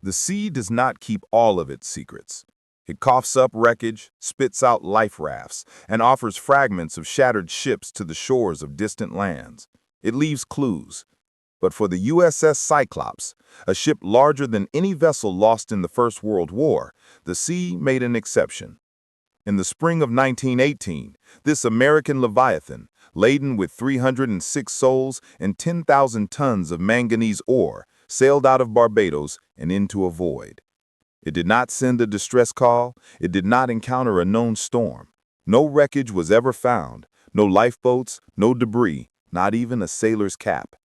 The sea does not keep all of its secrets. It coughs up wreckage, spits out life rafts, and offers fragments of shattered ships to the shores of distant lands. It leaves clues. But for the USS Cyclops, a ship larger than any vessel lost in the First World War, the sea made an exception. In the spring of 1918, this American Leviathan, laden with 306 souls and 10,000 tons of manganese ore, sailed out of Barbados and into a void. It did not send a distress call. It did not encounter a known storm. No wreckage was ever found, no lifeboats, no debris, not even a sailor's cap.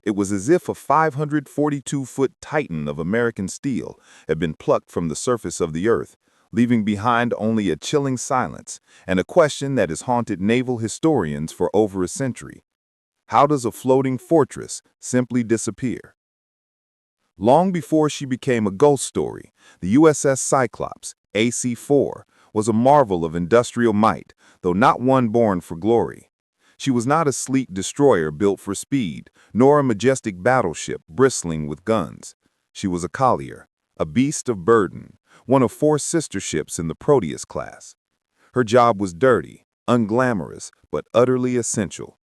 It was as if a 542-foot titan of American steel had been plucked from the surface of the earth, leaving behind only a chilling silence and a question that has haunted naval historians for over a century. How does a floating fortress simply disappear? Long before she became a ghost story, the USS Cyclops, AC-4, was a marvel of industrial might, though not one born for glory. She was not a sleek destroyer built for speed, nor a majestic battleship bristling with guns. She was a collier, a beast of burden, one of 4 sister ships in the Proteus class. Her job was dirty, unglamorous, but utterly essential.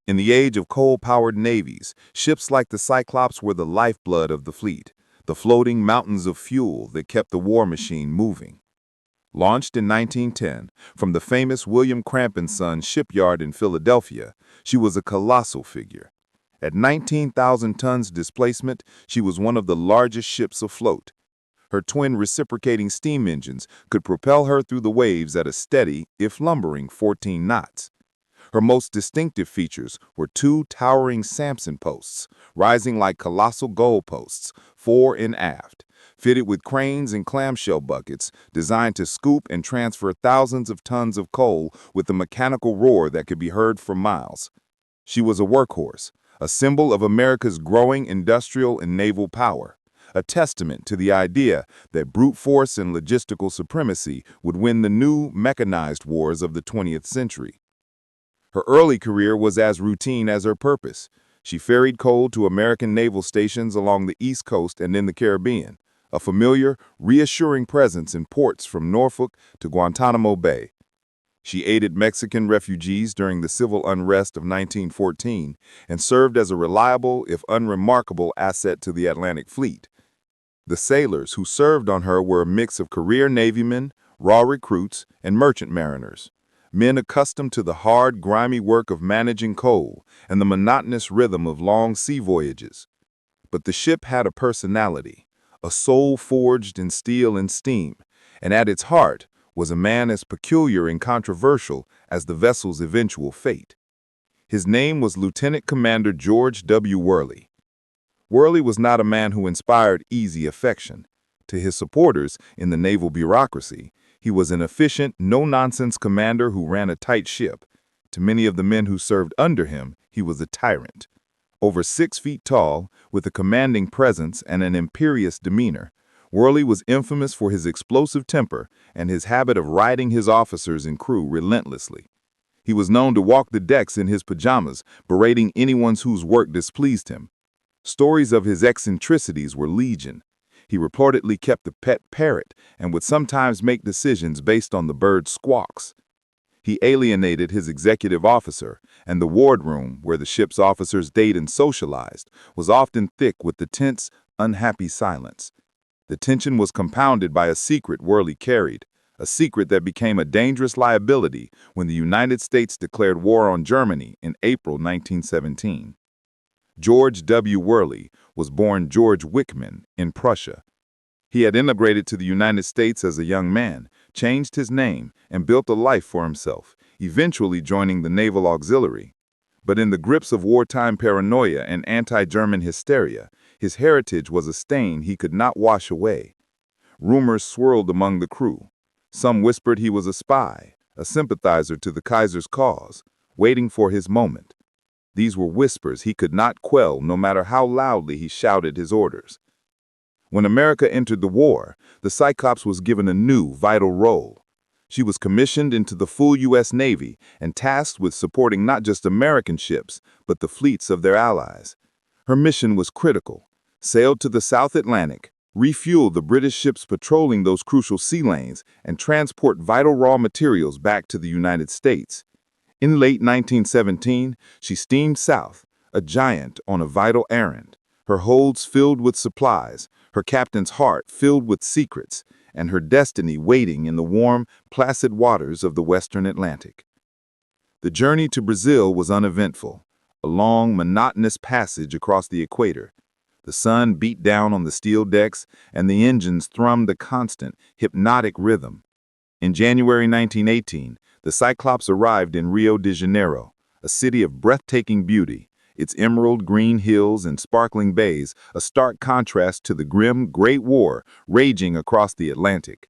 In the age of coal-powered navies, ships like the Cyclops were the lifeblood of the fleet, the floating mountains of fuel that kept the war machine moving. Launched in 1910 from the famous William Cramp & Sons shipyard in Philadelphia, she was a colossal figure. At 19,000 tons displacement, she was one of the largest ships afloat. Her twin reciprocating steam engines could propel her through the waves at a steady, if lumbering, 14 knots. Her most distinctive features were 2 towering Samson posts, rising like colossal goalposts, fore and aft, fitted with cranes and clamshell buckets designed to scoop and transfer thousands of tons of coal with a mechanical roar that could be heard for miles. She was a workhorse, a symbol of America's growing industrial and naval power, a testament to the idea that brute force and logistical supremacy would win the new mechanized wars of the 20th century. Her early career was as routine as her purpose. She ferried coal to American naval stations along the East Coast and in the Caribbean, a familiar, reassuring presence in ports from Norfolk to Guantanamo Bay. She aided Mexican refugees during the civil unrest of 1914 and served as a reliable, if unremarkable, asset to the Atlantic Fleet. The sailors who served on her were a mix of career navymen, raw recruits, and merchant mariners. Men accustomed to the hard, grimy work of managing coal and the monotonous rhythm of long sea voyages. But the ship had a personality, a soul forged in steel and steam, and at its heart was a man as peculiar and controversial as the vessel's eventual fate. His name was Lieutenant Commander George W. Worley. Worley was not a man who inspired easy affection. To his supporters in the naval bureaucracy, he was an efficient, no-nonsense commander who ran a tight ship. To many of the men who served under him, he was a tyrant. Over 6 feet tall, with a commanding presence and an imperious demeanor, Worley was infamous for his explosive temper and his habit of riding his officers and crew relentlessly. He was known to walk the decks in his pajamas, berating anyone whose work displeased him. Stories of his eccentricities were legion. He reportedly kept a pet parrot and would sometimes make decisions based on the bird's squawks. He alienated his executive officer, and the wardroom, where the ship's officers dated and socialized, was often thick with the tense, unhappy silence. The tension was compounded by a secret Worley carried, a secret that became a dangerous liability when the United States declared war on Germany in April 1917. George W. Worley was born George Wickman in Prussia. He had immigrated to the United States as a young man, changed his name, and built a life for himself, eventually joining the Naval Auxiliary. But in the grips of wartime paranoia and anti-German hysteria, his heritage was a stain he could not wash away. Rumors swirled among the crew. Some whispered he was a spy, a sympathizer to the Kaiser's cause, waiting for his moment. These were whispers he could not quell no matter how loudly he shouted his orders. When America entered the war, the Cyclops was given a new, vital role. She was commissioned into the full U.S. Navy and tasked with supporting not just American ships, but the fleets of their allies. Her mission was critical. Sailed to the South Atlantic, refuel the British ships patrolling those crucial sea lanes, and transport vital raw materials back to the United States. In late 1917, she steamed south, a giant on a vital errand, her holds filled with supplies, her captain's heart filled with secrets, and her destiny waiting in the warm, placid waters of the Western Atlantic. The journey to Brazil was uneventful, a long, monotonous passage across the equator. The sun beat down on the steel decks, and the engines thrummed a constant, hypnotic rhythm. In January 1918, the Cyclops arrived in Rio de Janeiro, a city of breathtaking beauty, its emerald green hills and sparkling bays a stark contrast to the grim Great War raging across the Atlantic.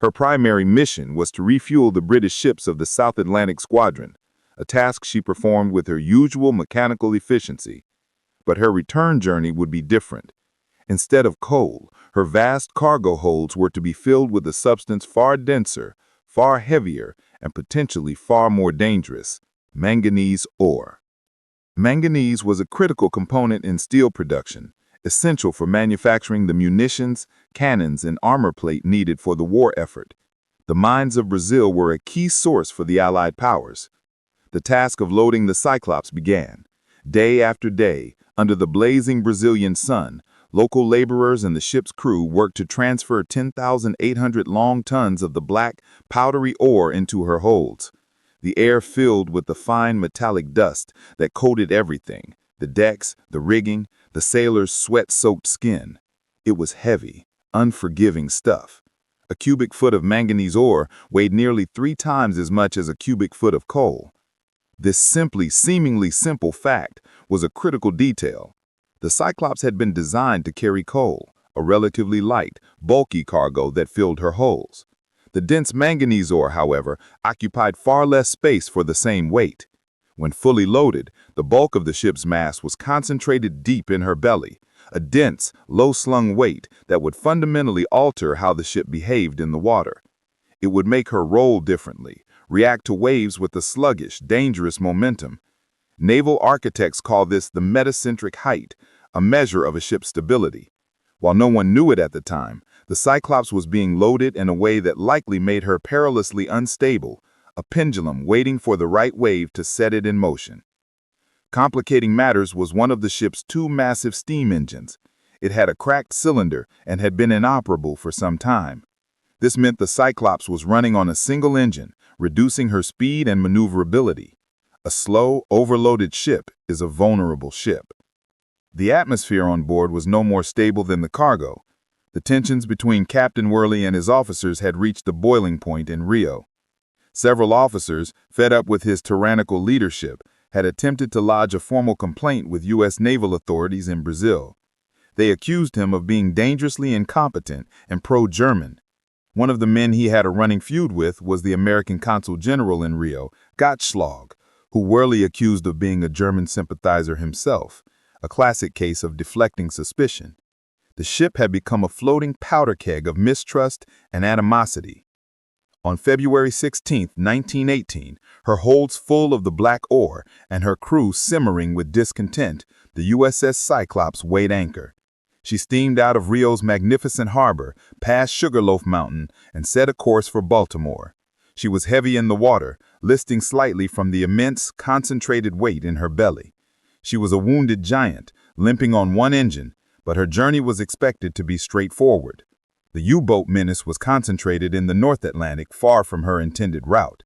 Her primary mission was to refuel the British ships of the South Atlantic Squadron, a task she performed with her usual mechanical efficiency. But her return journey would be different. Instead of coal, her vast cargo holds were to be filled with a substance far denser, far heavier, and potentially far more dangerous: manganese ore. Manganese was a critical component in steel production, essential for manufacturing the munitions, cannons, and armor plate needed for the war effort. The mines of Brazil were a key source for the Allied powers. The task of loading the Cyclops began. Day after day, under the blazing Brazilian sun, local laborers and the ship's crew worked to transfer 10,800 long tons of the black, powdery ore into her holds. The air filled with the fine metallic dust that coated everything: the decks, the rigging, the sailors' sweat-soaked skin. It was heavy, unforgiving stuff. A cubic foot of manganese ore weighed nearly 3 times as much as a cubic foot of coal. This seemingly simple fact was a critical detail. The Cyclops had been designed to carry coal, a relatively light, bulky cargo that filled her holds. The dense manganese ore, however, occupied far less space for the same weight. When fully loaded, the bulk of the ship's mass was concentrated deep in her belly, a dense, low-slung weight that would fundamentally alter how the ship behaved in the water. It would make her roll differently, react to waves with a sluggish, dangerous momentum. Naval architects call this the metacentric height, a measure of a ship's stability. While no one knew it at the time, the Cyclops was being loaded in a way that likely made her perilously unstable, a pendulum waiting for the right wave to set it in motion. Complicating matters was one of the ship's 2 massive steam engines. It had a cracked cylinder and had been inoperable for some time. This meant the Cyclops was running on a single engine, reducing her speed and maneuverability. A slow, overloaded ship is a vulnerable ship. The atmosphere on board was no more stable than the cargo. The tensions between Captain Worley and his officers had reached the boiling point in Rio. Several officers, fed up with his tyrannical leadership, had attempted to lodge a formal complaint with U.S. naval authorities in Brazil. They accused him of being dangerously incompetent and pro-German. One of the men he had a running feud with was the American consul general in Rio, Gottschalk, who Worley accused of being a German sympathizer himself, a classic case of deflecting suspicion. The ship had become a floating powder keg of mistrust and animosity. On February 16, 1918, her holds full of the black ore and her crew simmering with discontent, the USS Cyclops weighed anchor. She steamed out of Rio's magnificent harbor, past Sugarloaf Mountain, and set a course for Baltimore. She was heavy in the water, listing slightly from the immense, concentrated weight in her belly. She was a wounded giant, limping on one engine, but her journey was expected to be straightforward. The U-boat menace was concentrated in the North Atlantic, far from her intended route.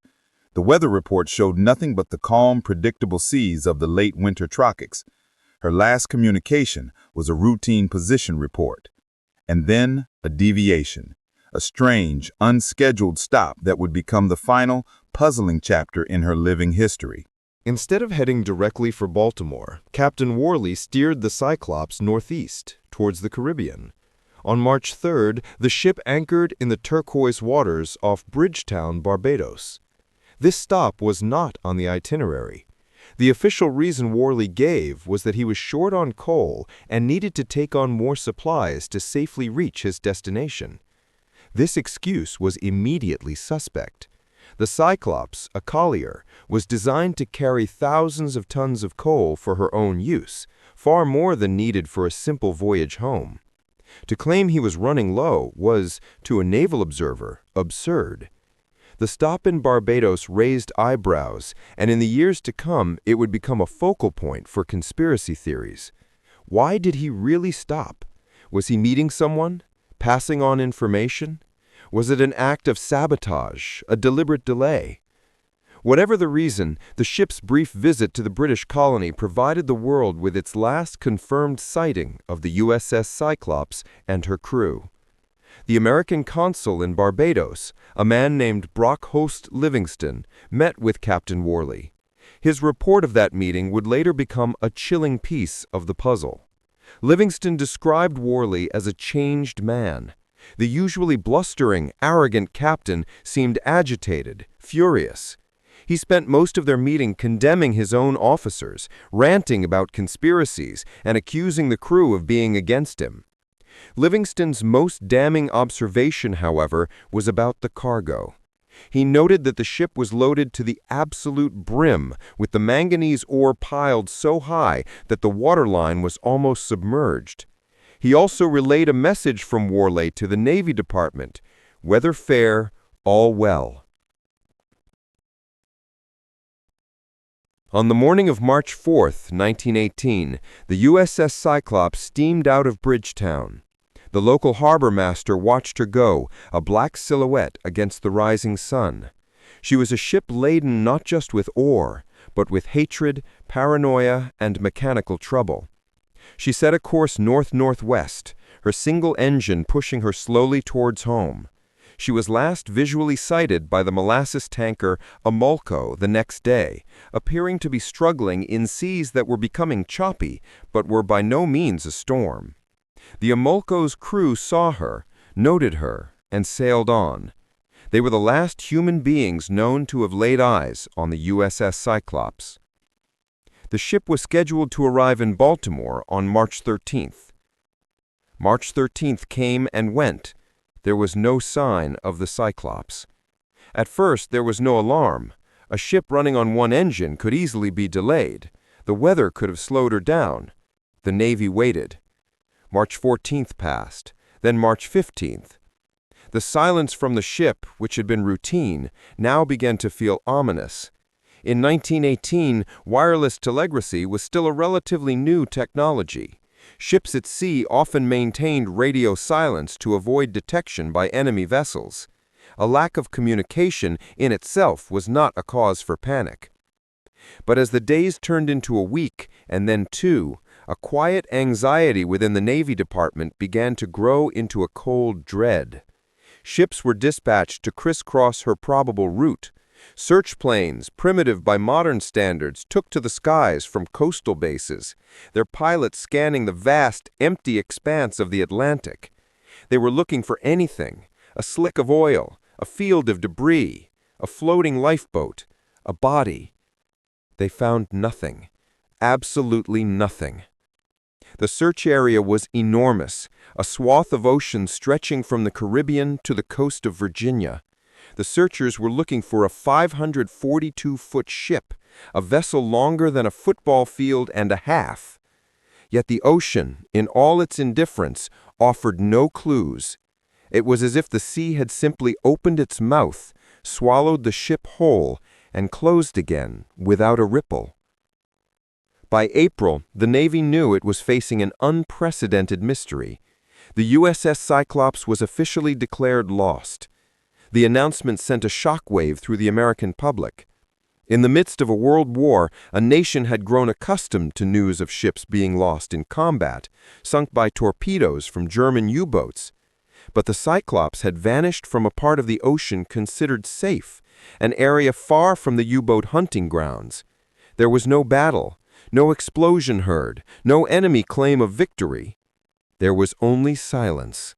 The weather report showed nothing but the calm, predictable seas of the late winter tropics. Her last communication was a routine position report. And then a deviation, a strange, unscheduled stop that would become the final, puzzling chapter in her living history. Instead of heading directly for Baltimore, Captain Worley steered the Cyclops northeast, towards the Caribbean. On March 3rd, the ship anchored in the turquoise waters off Bridgetown, Barbados. This stop was not on the itinerary. The official reason Worley gave was that he was short on coal and needed to take on more supplies to safely reach his destination. This excuse was immediately suspect. The Cyclops, a collier, was designed to carry thousands of tons of coal for her own use, far more than needed for a simple voyage home. To claim he was running low was, to a naval observer, absurd. The stop in Barbados raised eyebrows, and in the years to come, it would become a focal point for conspiracy theories. Why did he really stop? Was he meeting someone? Passing on information? Was it an act of sabotage, a deliberate delay? Whatever the reason, the ship's brief visit to the British colony provided the world with its last confirmed sighting of the USS Cyclops and her crew. The American consul in Barbados, a man named Brockhost Livingston, met with Captain Worley. His report of that meeting would later become a chilling piece of the puzzle. Livingston described Worley as a changed man. The usually blustering, arrogant captain seemed agitated, furious. He spent most of their meeting condemning his own officers, ranting about conspiracies, and accusing the crew of being against him. Livingston's most damning observation, however, was about the cargo. He noted that the ship was loaded to the absolute brim, with the manganese ore piled so high that the waterline was almost submerged. He also relayed a message from Worley to the Navy Department: "Weather fair, all well." On the morning of March 4, 1918, the USS Cyclops steamed out of Bridgetown. The local harbor master watched her go, a black silhouette against the rising sun. She was a ship laden not just with ore, but with hatred, paranoia, and mechanical trouble. She set a course north-northwest, her single engine pushing her slowly towards home. She was last visually sighted by the molasses tanker Amulco the next day, appearing to be struggling in seas that were becoming choppy, but were by no means a storm. The Amulco's crew saw her, noted her, and sailed on. They were the last human beings known to have laid eyes on the USS Cyclops. The ship was scheduled to arrive in Baltimore on March 13th. March 13th came and went. There was no sign of the Cyclops. At first, there was no alarm. A ship running on one engine could easily be delayed. The weather could have slowed her down. The Navy waited. March 14th passed, then March 15th. The silence from the ship, which had been routine, now began to feel ominous. In 1918, wireless telegraphy was still a relatively new technology. Ships at sea often maintained radio silence to avoid detection by enemy vessels. A lack of communication in itself was not a cause for panic. But as the days turned into a week and then two, a quiet anxiety within the Navy Department began to grow into a cold dread. Ships were dispatched to crisscross her probable route. Search planes, primitive by modern standards, took to the skies from coastal bases, their pilots scanning the vast, empty expanse of the Atlantic. They were looking for anything: a slick of oil, a field of debris, a floating lifeboat, a body. They found nothing. Absolutely nothing. The search area was enormous, a swath of ocean stretching from the Caribbean to the coast of Virginia. The searchers were looking for a 542-foot ship, a vessel longer than a football field and a half. Yet the ocean, in all its indifference, offered no clues. It was as if the sea had simply opened its mouth, swallowed the ship whole, and closed again without a ripple. By April, the Navy knew it was facing an unprecedented mystery. The USS Cyclops was officially declared lost. The announcement sent a shockwave through the American public. In the midst of a world war, a nation had grown accustomed to news of ships being lost in combat, sunk by torpedoes from German U-boats. But the Cyclops had vanished from a part of the ocean considered safe, an area far from the U-boat hunting grounds. There was no battle, no explosion heard, no enemy claim of victory. There was only silence.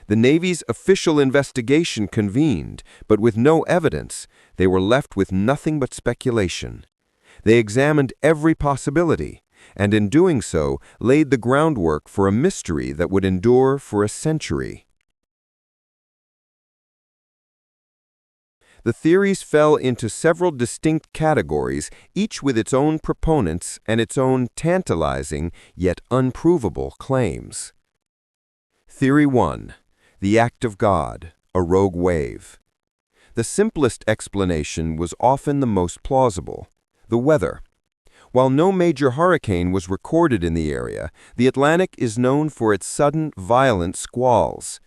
The Navy's official investigation convened, but with no evidence, they were left with nothing but speculation. They examined every possibility, and in doing so, laid the groundwork for a mystery that would endure for a century. The theories fell into several distinct categories, each with its own proponents and its own tantalizing, yet unprovable claims. Theory 1. The act of God, a rogue wave. The simplest explanation was often the most plausible: the weather. While no major hurricane was recorded in the area, the Atlantic is known for its sudden, violent squalls.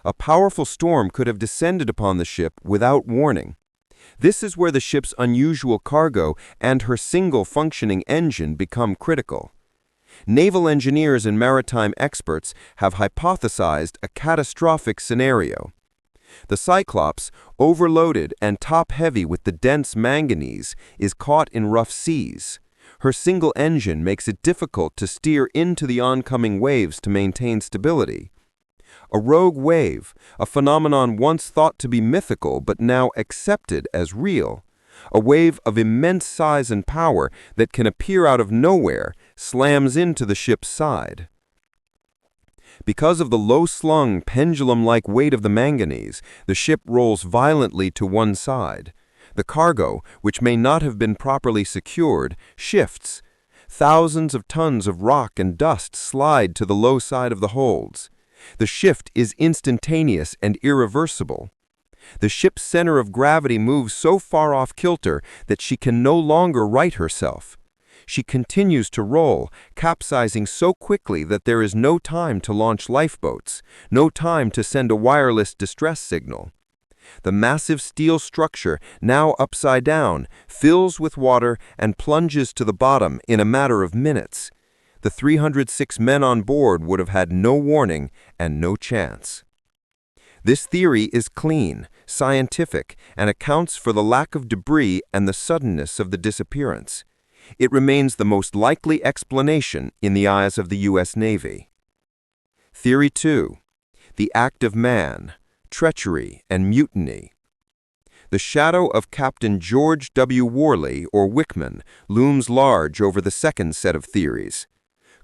A powerful storm could have descended upon the ship without warning. This is where the ship's unusual cargo and her single functioning engine become critical. Naval engineers and maritime experts have hypothesized a catastrophic scenario. The Cyclops, overloaded and top-heavy with the dense manganese, is caught in rough seas. Her single engine makes it difficult to steer into the oncoming waves to maintain stability. A rogue wave, a phenomenon once thought to be mythical but now accepted as real. A wave of immense size and power that can appear out of nowhere, slams into the ship's side. Because of the low-slung, pendulum-like weight of the manganese, the ship rolls violently to one side. The cargo, which may not have been properly secured, shifts. Thousands of tons of rock and dust slide to the low side of the holds. The shift is instantaneous and irreversible. The ship's center of gravity moves so far off kilter that she can no longer right herself. She continues to roll, capsizing so quickly that there is no time to launch lifeboats, no time to send a wireless distress signal. The massive steel structure, now upside down, fills with water and plunges to the bottom in a matter of minutes. The 306 men on board would have had no warning and no chance. This theory is clean, scientific, and accounts for the lack of debris and the suddenness of the disappearance. It remains the most likely explanation in the eyes of the U.S. Navy. Theory 2. The act of man, treachery, and mutiny. The shadow of Captain George W. Worley, or Wickman, looms large over the second set of theories.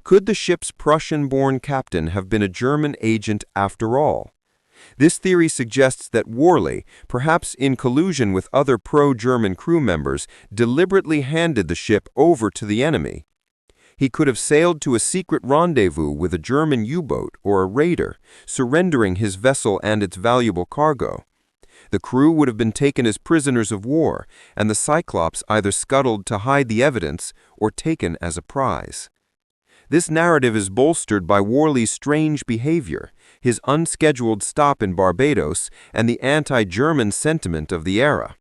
Could the ship's Prussian-born captain have been a German agent after all? This theory suggests that Worley, perhaps in collusion with other pro-German crew members, deliberately handed the ship over to the enemy. He could have sailed to a secret rendezvous with a German U-boat or a raider, surrendering his vessel and its valuable cargo. The crew would have been taken as prisoners of war, and the Cyclops either scuttled to hide the evidence or taken as a prize. This narrative is bolstered by Worley's strange behavior, his unscheduled stop in Barbados, and the anti-German sentiment of the era.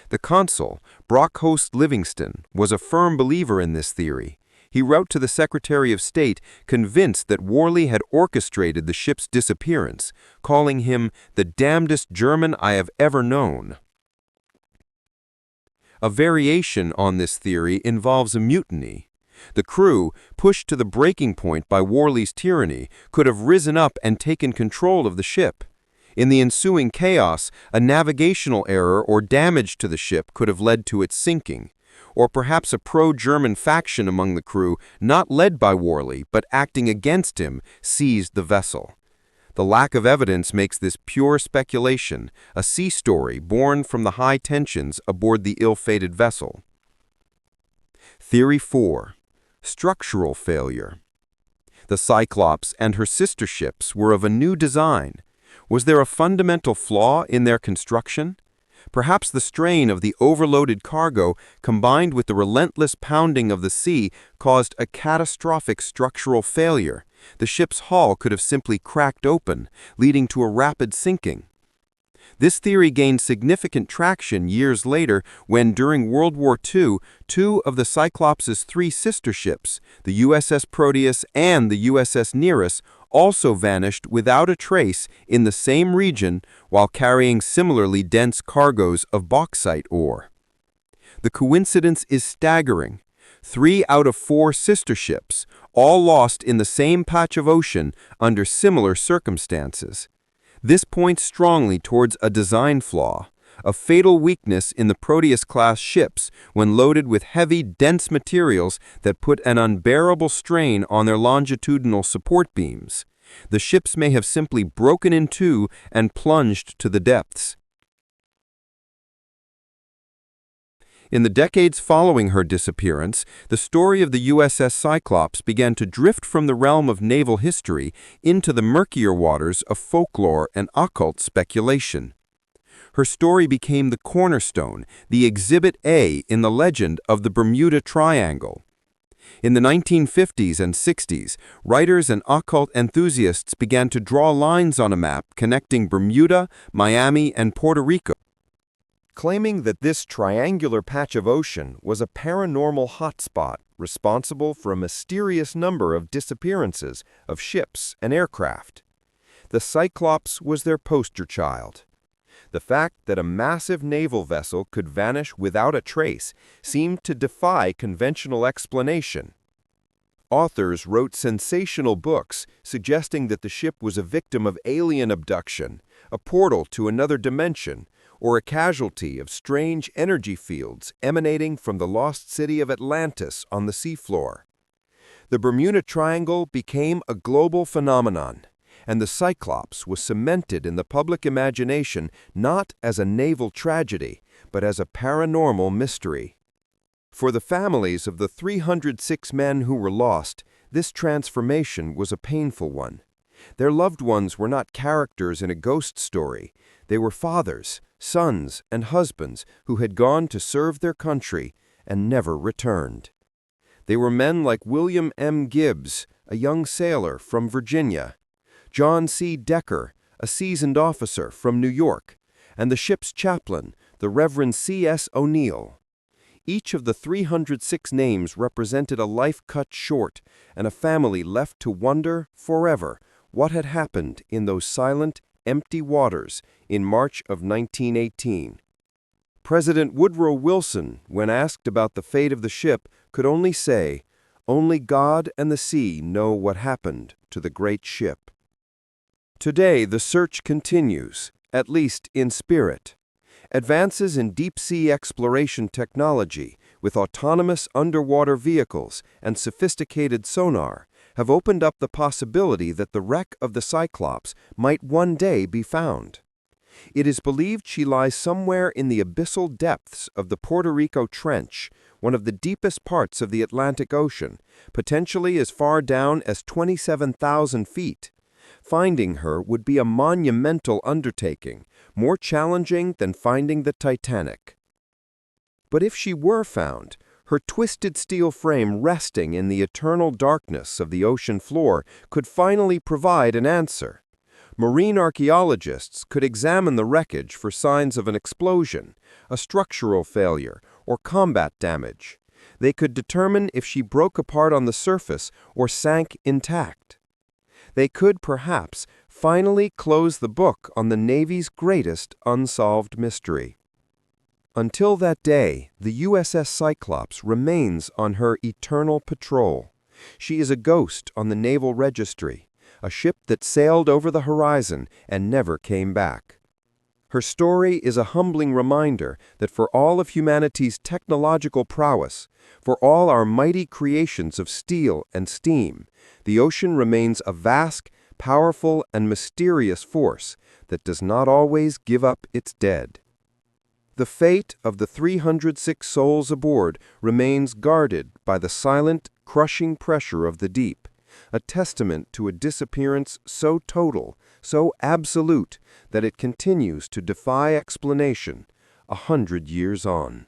The consul, Brockhost Livingston, was a firm believer in this theory. He wrote to the Secretary of State convinced that Worley had orchestrated the ship's disappearance, calling him the damnedest German I have ever known. A variation on this theory involves a mutiny. The crew, pushed to the breaking point by Worley's tyranny, could have risen up and taken control of the ship. In the ensuing chaos, a navigational error or damage to the ship could have led to its sinking. Or perhaps a pro-German faction among the crew, not led by Worley but acting against him, seized the vessel. The lack of evidence makes this pure speculation, a sea story born from the high tensions aboard the ill-fated vessel. Theory 4. Structural failure. The Cyclops and her sister ships were of a new design. Was there a fundamental flaw in their construction? Perhaps the strain of the overloaded cargo, combined with the relentless pounding of the sea, caused a catastrophic structural failure. The ship's hull could have simply cracked open, leading to a rapid sinking. This theory gained significant traction years later when, during World War II, two of the Cyclops' three sister ships, the USS Proteus and the USS Nereus, also vanished without a trace in the same region while carrying similarly dense cargoes of bauxite ore. The coincidence is staggering. 3 out of 4 sister ships, all lost in the same patch of ocean under similar circumstances. This points strongly towards a design flaw, a fatal weakness in the Proteus-class ships when loaded with heavy, dense materials that put an unbearable strain on their longitudinal support beams. The ships may have simply broken in two and plunged to the depths. In the decades following her disappearance, the story of the USS Cyclops began to drift from the realm of naval history into the murkier waters of folklore and occult speculation. Her story became the cornerstone, the Exhibit A in the legend of the Bermuda Triangle. In the 1950s and 60s, writers and occult enthusiasts began to draw lines on a map connecting Bermuda, Miami, and Puerto Rico, claiming that this triangular patch of ocean was a paranormal hotspot responsible for a mysterious number of disappearances of ships and aircraft. The Cyclops was their poster child. The fact that a massive naval vessel could vanish without a trace seemed to defy conventional explanation. Authors wrote sensational books suggesting that the ship was a victim of alien abduction, a portal to another dimension, or a casualty of strange energy fields emanating from the lost city of Atlantis on the seafloor. The Bermuda Triangle became a global phenomenon, and the Cyclops was cemented in the public imagination not as a naval tragedy, but as a paranormal mystery. For the families of the 306 men who were lost, this transformation was a painful one. Their loved ones were not characters in a ghost story. They were fathers, sons, and husbands who had gone to serve their country and never returned. They were men like William M. Gibbs, a young sailor from Virginia, John C. Decker, a seasoned officer from New York, and the ship's chaplain, the Reverend C.S. O'Neill. Each of the 306 names represented a life cut short and a family left to wonder forever what had happened in those silent, empty waters in March of 1918. President Woodrow Wilson, when asked about the fate of the ship, could only say, "Only God and the sea know what happened to the great ship." Today, the search continues, at least in spirit. Advances in deep-sea exploration technology, with autonomous underwater vehicles and sophisticated sonar, have opened up the possibility that the wreck of the Cyclops might one day be found. It is believed she lies somewhere in the abyssal depths of the Puerto Rico Trench, one of the deepest parts of the Atlantic Ocean, potentially as far down as 27,000 feet. Finding her would be a monumental undertaking, more challenging than finding the Titanic. But if she were found, her twisted steel frame resting in the eternal darkness of the ocean floor could finally provide an answer. Marine archaeologists could examine the wreckage for signs of an explosion, a structural failure, or combat damage. They could determine if she broke apart on the surface or sank intact. They could, perhaps, finally close the book on the Navy's greatest unsolved mystery. Until that day, the USS Cyclops remains on her eternal patrol. She is a ghost on the Naval Registry, a ship that sailed over the horizon and never came back. Her story is a humbling reminder that for all of humanity's technological prowess, for all our mighty creations of steel and steam, the ocean remains a vast, powerful, and mysterious force that does not always give up its dead. The fate of the 306 souls aboard remains guarded by the silent, crushing pressure of the deep, a testament to a disappearance so total, so absolute, that it continues to defy explanation 100 years on.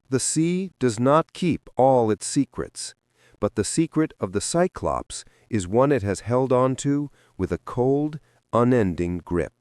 The sea does not keep all its secrets, but the secret of the Cyclops is one it has held on to with a cold, unending grip.